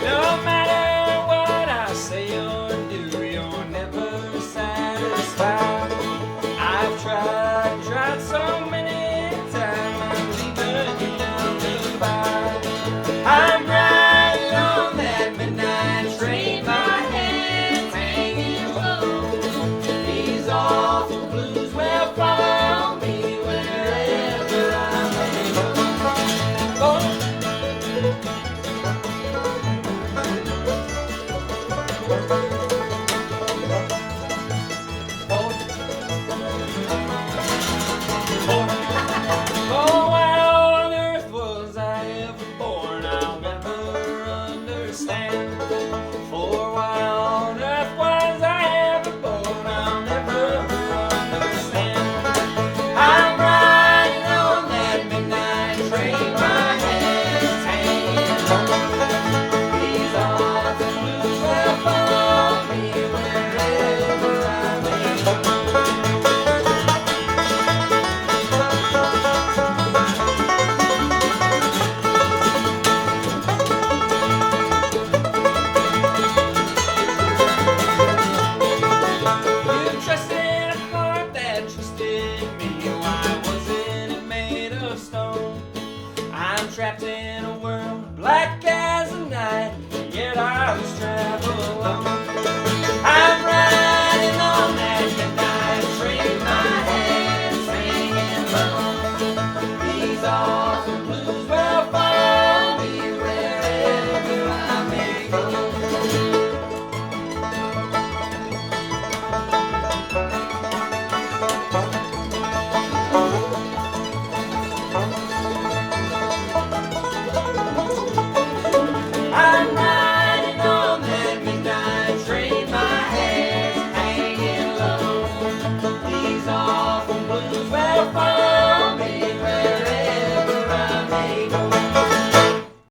No matter what I say or do, you're never satisfied. I've tried so many times, I'm leaving you down to buy. I'm riding on that midnight train, my hands hanging low. These awful blues will follow me wherever I may go. Oh. Oh, why on earth was I ever born? I'll never understand. For why on earth was I ever born? I'll never understand. I'm riding on that midnight train, my hands hanging low. These awful blues will follow me wherever I may go. You trusted a heart that trusted me. Why wasn't it made of stone? I'm trapped in